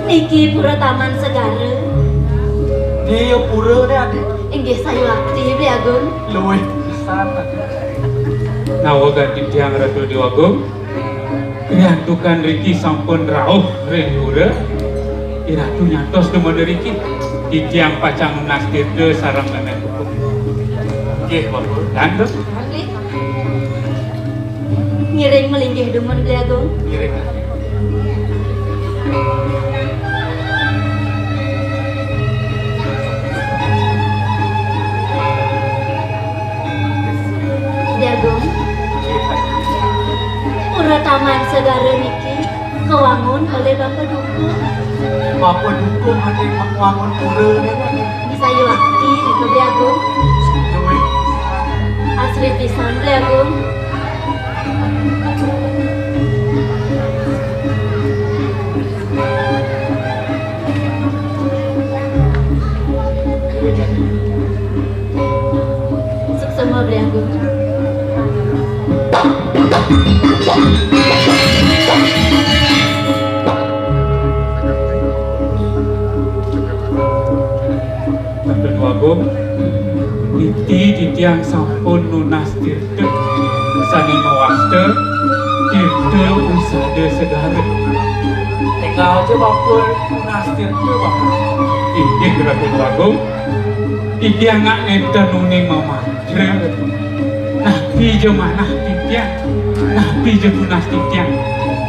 Niki pura Taman Segara. Dia pura ni adik. Inggih saya aktif Beli Agung. Luih pisan. Nawagan Tiang Ratu Dewagung Riantukan Riki sampun rauh Rendura Iratu nyatos demen Riki Tiang pacang nastirde sarang nenek hukum. Oke, bagus. Dan tuh Ngiring melinggih demen Beli Agung. ngiring. Beli Agung. Pura Taman Segara niki kewangun oleh Bapak Duku. Bapa dukung adik wangun pura ni kan. Bisa wakti ke Beli Agung. Luih. Asri pisan Beli Agung. Suksema Beli Agung. Ratu Dewagung Titi Tiang sampun nunas tirte Sani mawasta Tirte usada segara Tinggal aja bapa nastir tu bapa. Inggih Ratu Dewagung Tiang ngak neta nuning memantra Nabi je manah Tiang Nabi je tunas Tiang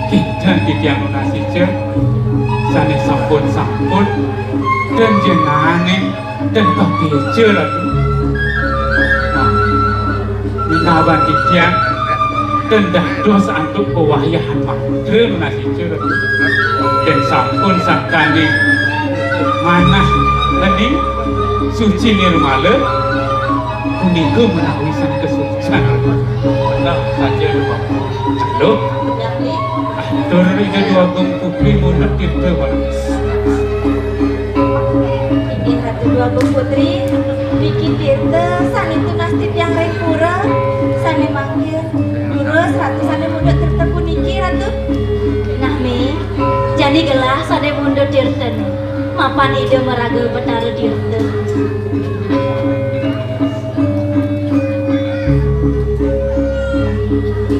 Kita Tiang nunas ije Sani sampun dan jenane dan kebeja Ratu Minaban Tiang dan dahdos antuk pewayahan mantra nunas ije Ratu dan sampun sakane manah tadi suci nirmala punika menawi sang kesucian nah saja Bapak. Halo atur ida Dewagung Putri munut tirta balas Inggih Ratu Dewagung Putri bikin tirta sani tunas yang reng pura sani manggil lurus ratu sani mundur tirta puniki Ratu. Nah mi jadi gelah sani mundur tirta nih mapan ide meraga betara tirta.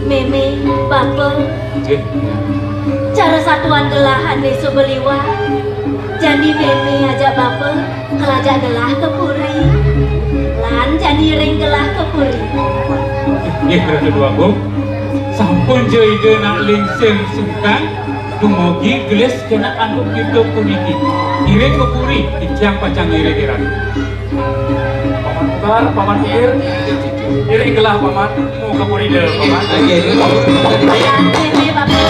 Meme Bapak Jeh, cara satuan gelahan beso beliwa jadi meme ajak Bapak kelajak gelah ke puri lan jadi ring gelah ke puri. nggih Ratu Dewagung sampun je ide nak lingsing sungkan dumugi gelis kena antuk kita puniki iring ke puri Tiang pacang iring Ratu Paman Bugar, paman Pikir. Iring gelah paman. Mau ke purida paman. Ayah meme Bapak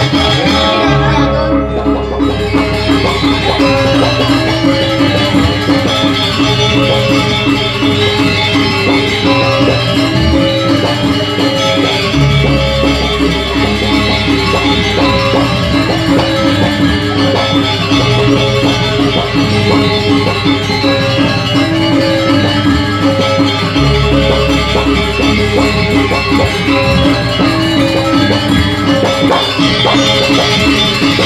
Thank you.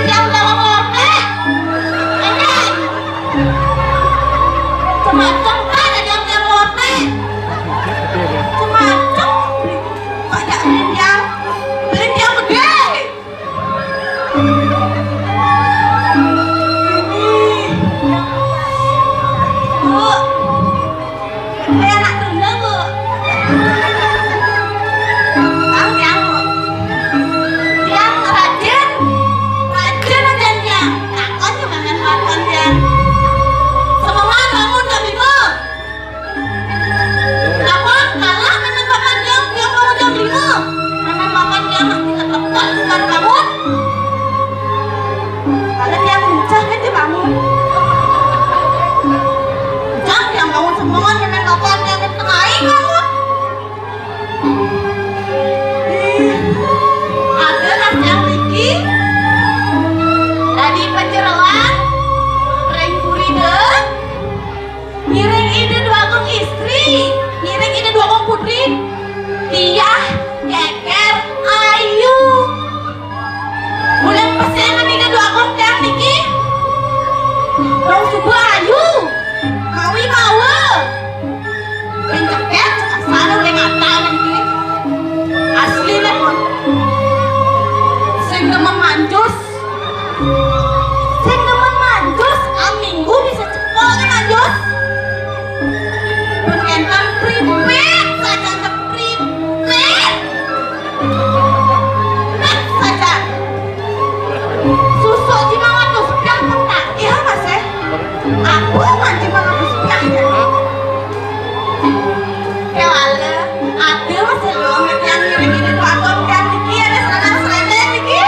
yang dalam orte. Ini. Semacam kan yang dalam orte. Semacam banyak yang gede. Bu, ini anak tunggal bu. Bang yang bu, yang rajin aja yang takut cuma makan dia. Semua bangun kami bu. Apa kalah dengan makan yang mau jam 5. Karena makan yang tidak tepat bukan bangun. Kalau dia muncah kan dia bangun. Yang bangun semua dengan kapan yang tengahin bangun. Ada nasi yang tinggi dari penjeroan reng puride ngiring ide dua kong istri ngiring ide dua kong putri dia keker ayu bulan pasangan ide dua kong yang tinggi dong subuh ayu Mawi mawe, pencet sana udah ngata lagi. Asli deh, sing demen manjus, aminggu bisa cepol kan manjus. Pengentan pripet saja pripet saja. Susuk jimangan tuh sudah mentak, iya mas ya. Aku manci banget sepiahnya. Kewala, ada masih longet yang ngiring-ngiring itu aku kan Niki ada serang-serangnya Niki.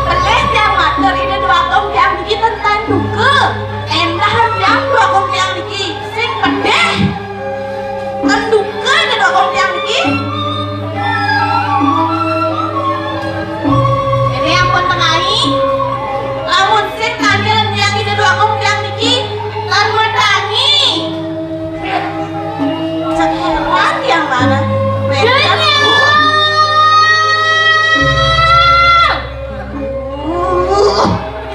Peleh yang mater ini dua kong yang Niki tentang duke. Endahan yang dua kong yang Niki sing pedeh. Tenduke ada dua kong yang Niki. Ini yang pun tengahi. Lamun sing kangen yang ini dua kong yang Niki lan medangi. Sekarang yang mana?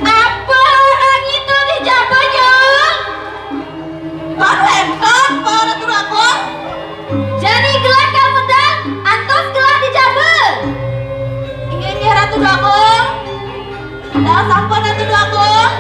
Apa orang itu dijabanya? Baru enton para dua kong. Jadi gelar kamu dan antos gelar dijabel. Ini ratu dua kong. Dah sampai nanti dua kong.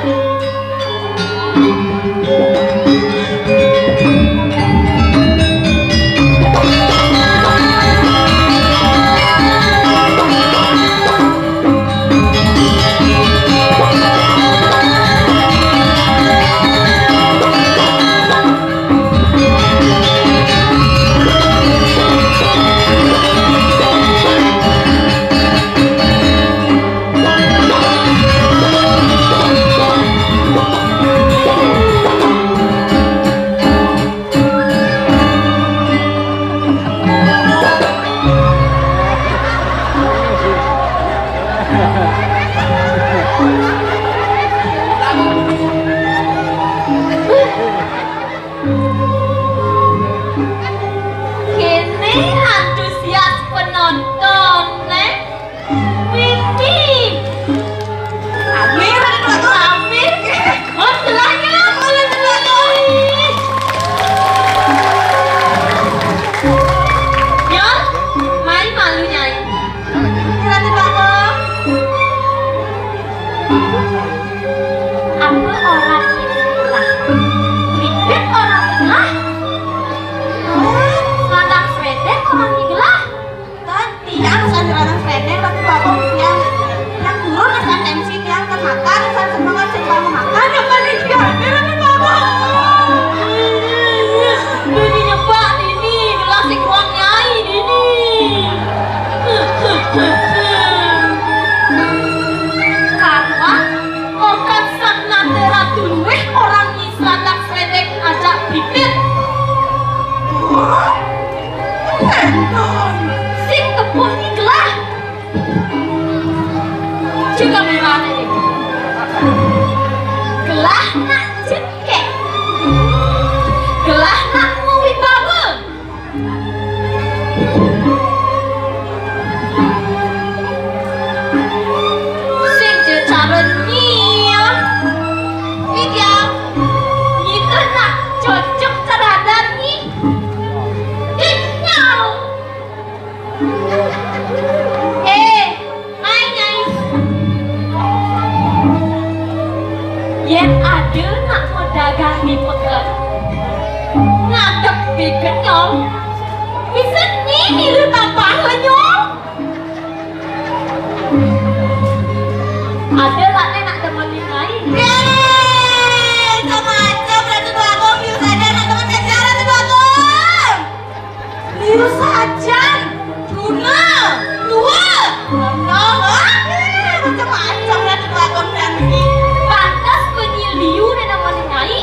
macam Ratu Bagong nanti. Pantas penyiliu dan namanya Nyai.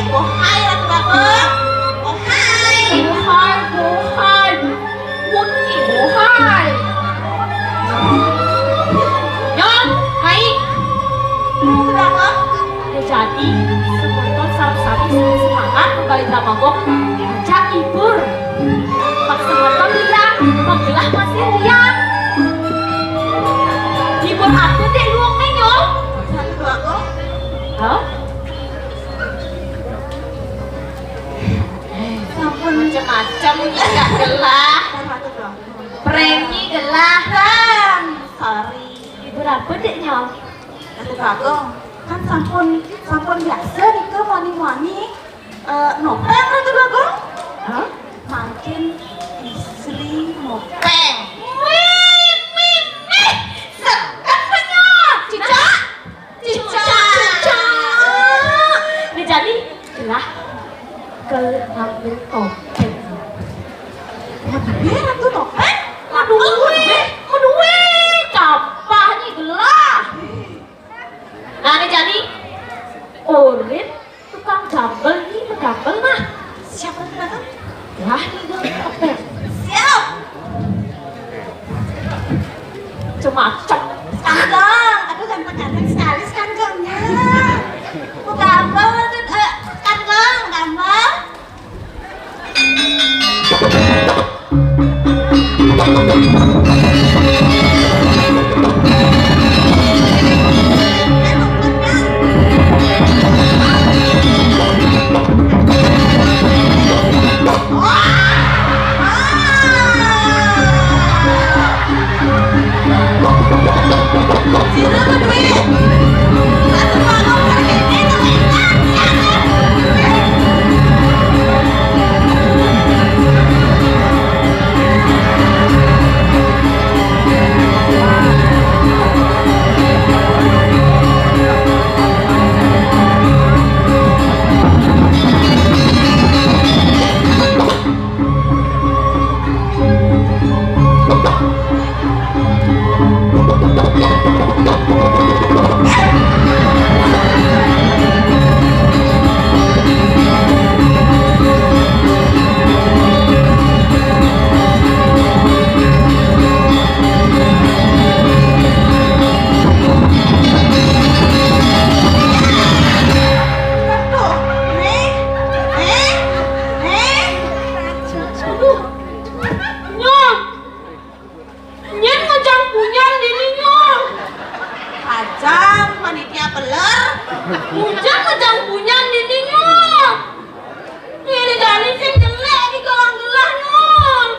Bohai Ratu Bagong. Bohai. Bohai. Muni bohai. Nyong, Nyai. Ratu Bagong. Jadi semonton sarap-sari semangat kembali Tamagok diajak ibur. Pak semonton liang, menggelah masih liang. Ibur aku dek luang menyol. Ratu Bagong. Hah? Sampun Macam-macam ya gak gelah. Ratu Bagong. Premi gelah. Kan, sorry. Ibur apa dek nyol? Ratu Bagong. Kan sampun biasa nih ke wani-wani. Nopeng Ratu Bagong. Hah? Makin istri nopeng. Sekat penyok. Cicak. Ini jadi gelah ke ngambil topeng. Waduh, Ratu Topeng. Aduh, capah nih gelah. Nah, ini jadi Orit tukang gambel nih, menggambel mah. Siapa Ratu Bagong? Lah, ini gelah topeng. Siap. Cemacok. Kanjeng, aduh ganteng-ganteng sekali kanjengnya. Mau gambar, kanjeng, gambar. Sini tuh duit. Ratu Bagong pergi ini tuh Nyong. Nyen ngejang punyan dini nyong. Ajang, panitia beler. Hujan ngejang punyan dini nyong. Ini jadi sing jelek di kolam gelah nyong.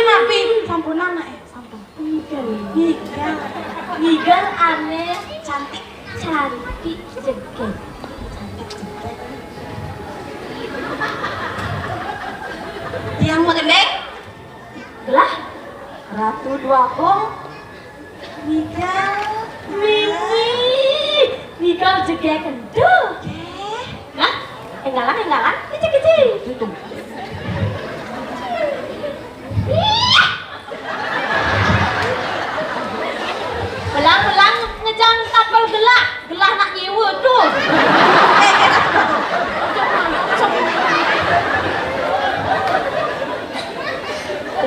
Napi. Sampunan nak sampun. Nigal aneh, Cantik. cantik, jegek. Yang mau gendeng? Gelah, Ratu Bagong. Nigal. Nigal jegek kenduh. Nah, enggalan, kecil. Tutup. Belang ngejang tapal gelah nak nyewa tuh.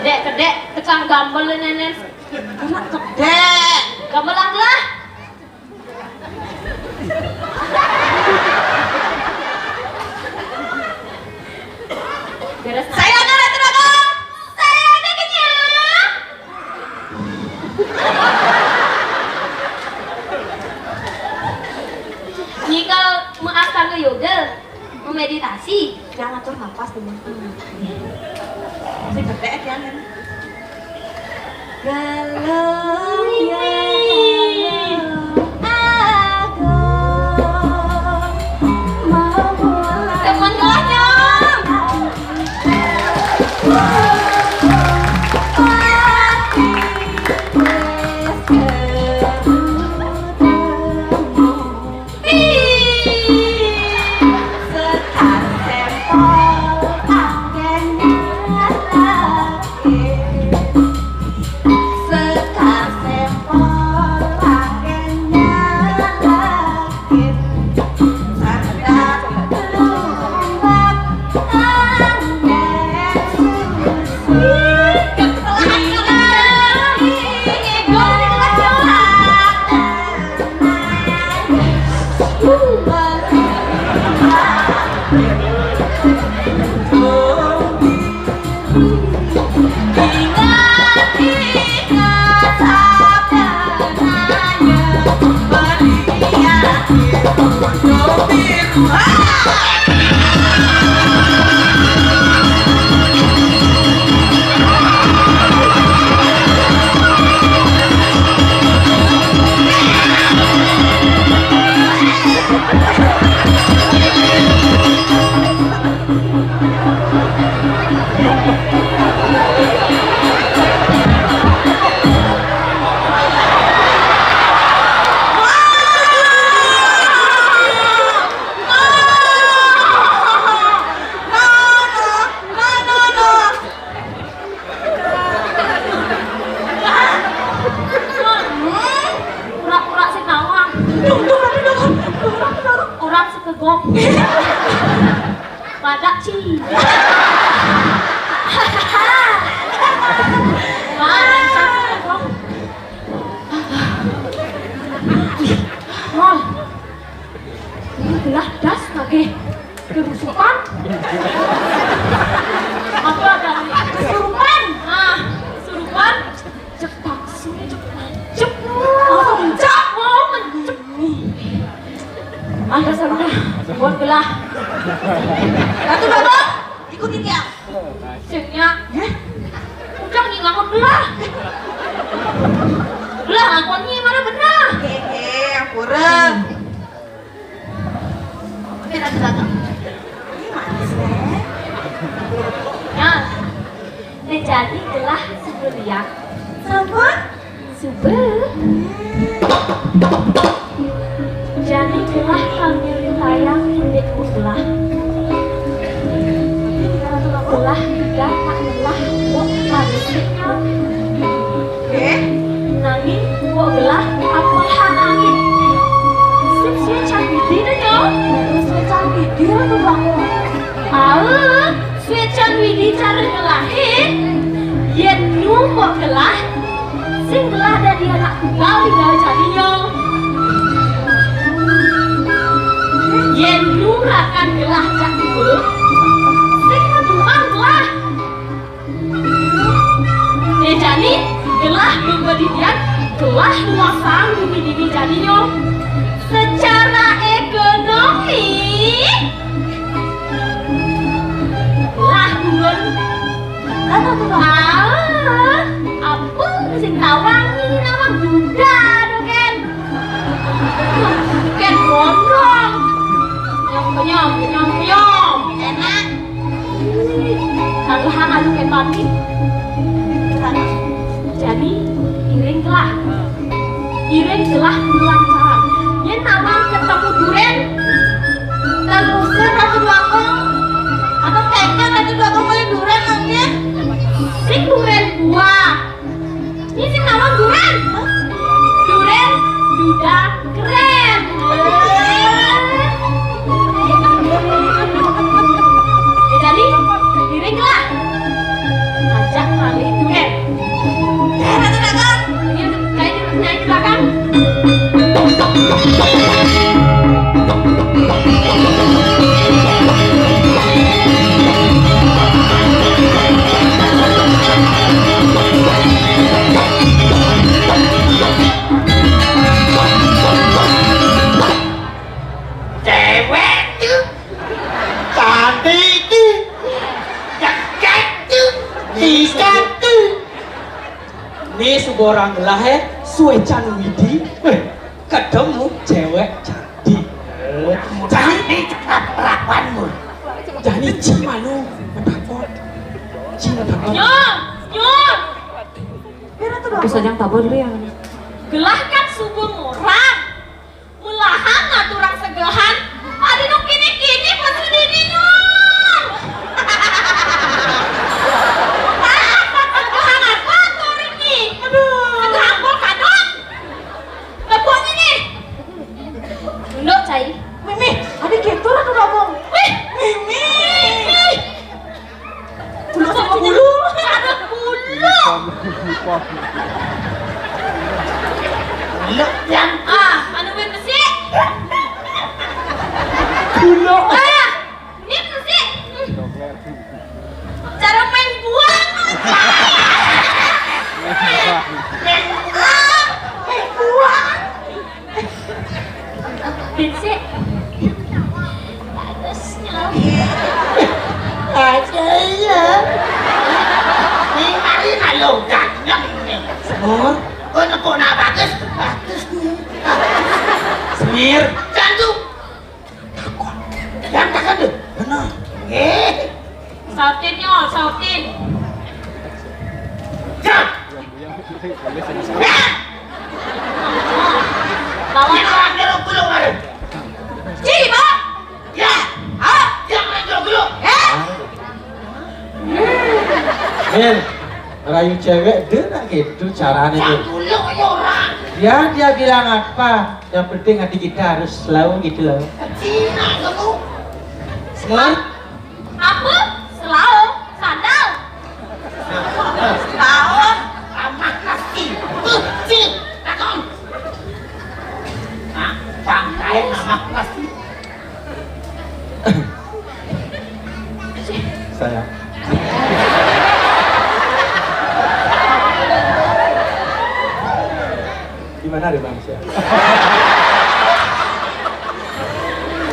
Kedek, tekan gambel nenek. Anak kedek. Gambelan gelah. Beres. Saya ada Ratu Bagong. Saya ada kenyang. Nikal mengasah ke yoga, memeditasi. Jangan atur nafas dulu. Si kedek ya nen. Galau ya aku mau mulai. Teman gelahnya. Sekar sempol Pura-pura sing nawang. Orang sekegok. Badak ci. Wah, ini gelah das lagi kerusuhan. Apa ada kesurupan? Nah, kesurupan. Cepat sih, cepat. Mencap. Ada saluran buat gelah. Ratu Babang, ikuti dia. Singnya, udah ngingamun gelah. Gelah ngakonnya mana benar? Hehe, ampura. Oke, Ratu Babang. Ya, jadi gelah sebeliak. Sampun? Super. Jadi gelah panggil tayang indekku gelah. Gelah juga tak lelah kok manusia. Nangin kok gelah apalhan angin. Sip canggih dah yo. Sip canggih dia tuh bangun. Sip canggih cara ngelahin. Yen nu kok gelah. Sing gelah dari anak tunggal tinggal jadinya. Yen nu akan gelah cak dulu. Sing ngeduang gelah. Jadi gelah membedian gelah luasang bumi jadinya. Secara ekonomi gelah bulan. Apa sing tawangi nawang juga doken. Ken gondrong. Nyom. Enak. Kagak hangat ken mati. Jadi iring gelah melancaran. Yen nawang ketemu duren. Dan usir Ratu Babang. Abang tega Ratu Babang beli durian namanya. Sing duren buah. Ini sing nawang duren. Duren duda keren. Ya jadi iring gelah. Ajak kali duren. Ratu Babang. Ini kayak naik di belakang. Cewek tuh cantik tuh cakep tuh sikat tuh. Ini sebuah orang gelah Suecan Widi ketemu cewek cantik. Cantik cepat perakuanmu. Jadi cimalu mendapat. Nyom. Ratu Babang. Bisa yang tabur dulu yang Gelah kan subung orang. Mulahan aturang segehan. Adi nu kini pesu dini nyom. Segehan apa tuh ini? Segehan bol kadot. Lebuan ini. Ndok cai. Mimi, adik gitu Ratu Babang. Wih. Mimi. Bulu sama bulu. Ada bulu. Yang Anu main besi. kulo. Ini besi. Cara main buang. Besi. Mur, kok nak bagus? Bagus nih. Semir, jantung. Takon. Yang takon deh. Benar. Sautin yo, sautin. Jam. Lawan Yang ada gulung ada. Ciba. Ya. Yang ada gulung. Mir, rayu cewek dia nak gitu caranya Yang tuh. gulung aja orang. Dia bilang apa? Yang penting hati kita harus selalu gitu loh. Cina kamu. Semua? Apa? Selalu sandal. Tahu? Amat nasi. Cing. Takon. Nah, sampai amat nasi. Saya. Gimana deh bang?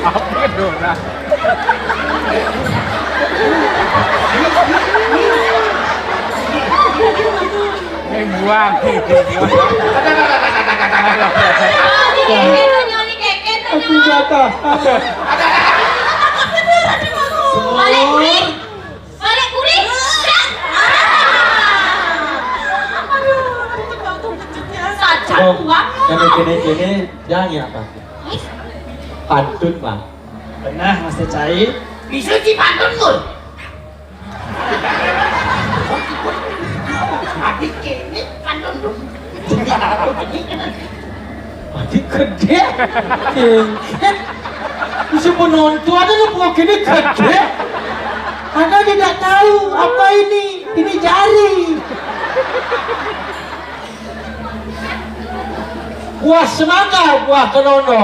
Apa dong? Buang. Nyoli keket. Aku jatuh. Balik kuring. Balik kuring. Saja Oh, uang. karena gini jangan apa? Pantun bang. Benar Mas Cai. Bisa dipantun pun. Adik ini pantun pun. Adik gede. Tingkat. Bisa menonton ada lu buat gini gede. Anda tidak tahu apa ini. Ini jari. Buah semangka, buah kenono.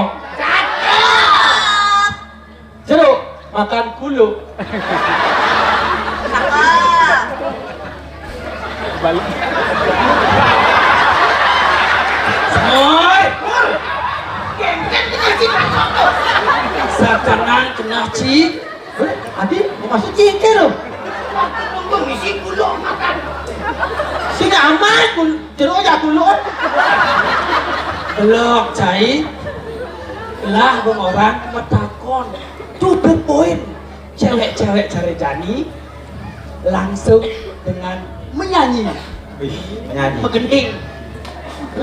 Jeruk, makan kulu. Balik. Semua. Gengket dengan si pantun tu. Sakanan kena cik. Adik, mau masuk cingkir loh. Tunggu misi gulung makan. Sini amat, jeruk aja kulon. Belok cai. Lah bang orang metakon. Tutup poin. Cewek-cewek cari jani langsung dengan menyanyi. Menyanyi. Megending.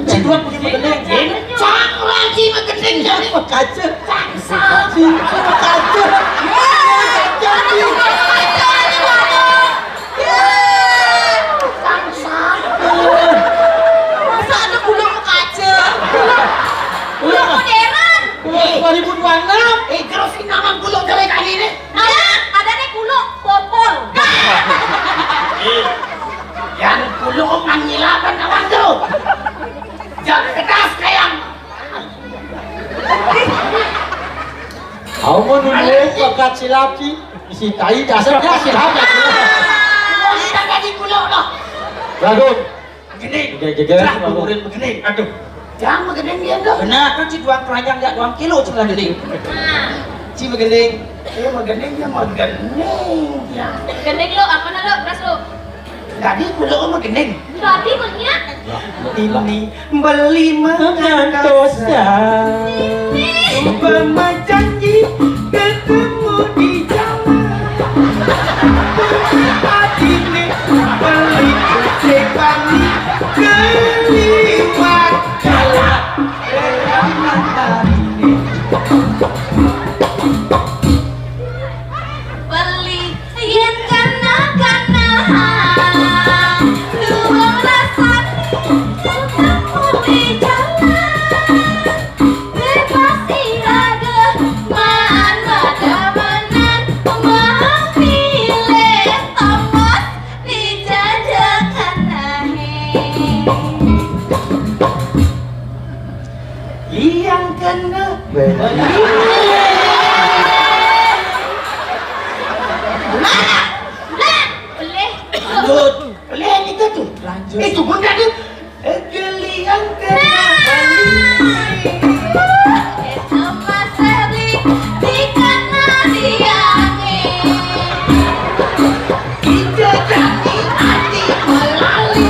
Cidua punya megending. Cang orang si megending jadi Kaca. cangsa. Si kaca. Jadi. Cangsa. Masa ada gulung kaca? Ulang. Modern. 2026. Terus si nama gulung cewek kali ini. Ada nih gulung popol. Yang gulung menyilakan kawan tu. Jangan keras kayak. Kau mau nulis bakat silap sih? Isi tai dasarnya silap ya. Kita jadi gulung dah. Bagus. Begini. Geger. Jangan kuburin begini. Aduh. Jangan begini dia dah. Benar kan si duang keranjang ya 2 kilo cuma geling. Si begeling. Begini dia mau gening dia. Gendeng lo, apa na lo? Beras lo. Tadi gulung begini. Tadi banyak. Ini beli Mengantosa. Umpama janji ketemu di jalan. Hati ini beli sekali keliwat jalan. Beli yang kana luang rasani ketemu di jalan bebas iraga mana damanan pilih tomat dijajakan Yang kena beli lanjut. Boleh kita tu. Lanjut. Itu bunda tu. Geli yang kena beli. itu maseri di kana diange Dijajaki hati melalui.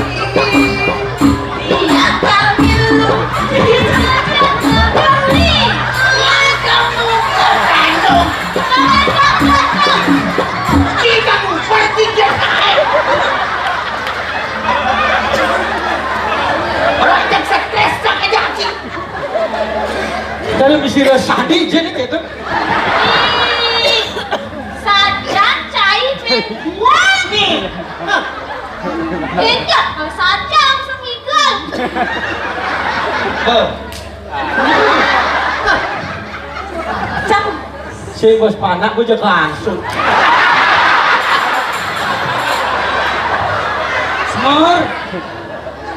kira sadi je nih gitu. Saja cai dua nih. Ingat saja langsung ikut. Cang, Si bos panak gue jaga langsung. Semur.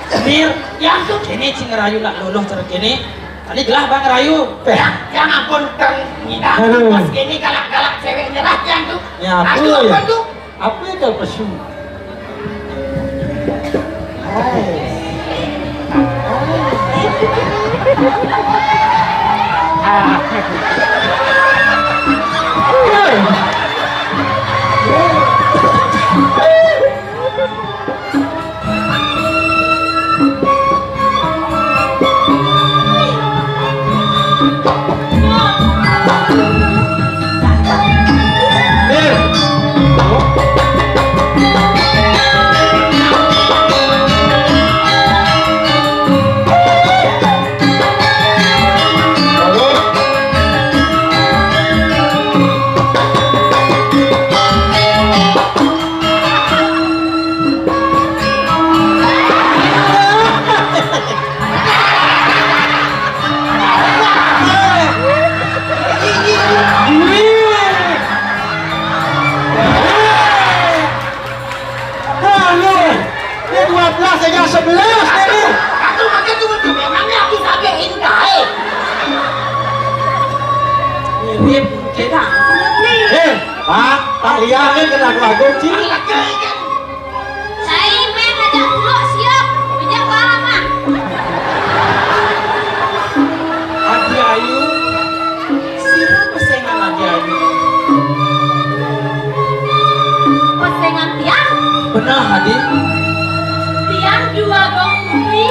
Semir, yang tuh kini cing ngerayu nak luluh cara kini. Tadi gelah bang ngerayu. Yang ampun kang ngida. Aduh. Pas kini galak-galak cewek nyerah yang tuh. Ya apa Aduh, ya? apa tuh? Apa ya kalau pesu? Pak lihat kan kena lagu cing. Saya main ajak dulu siap. Bijak barang mah. Adi Ayu. Siapa pesengan Adi Ayu? Pesengan tiang. Benar Adi. Tiang dua gong bui.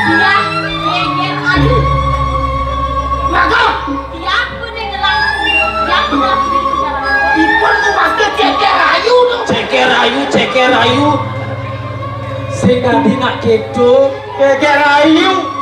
Dia geger ayu. Maka Tiang kuning ngelang. Tiang ngelang di perjalanan. Ipon tuh pasti ceker ayu tuh. Ceker ayu. Sing ganti nak kedo. Keker ayu.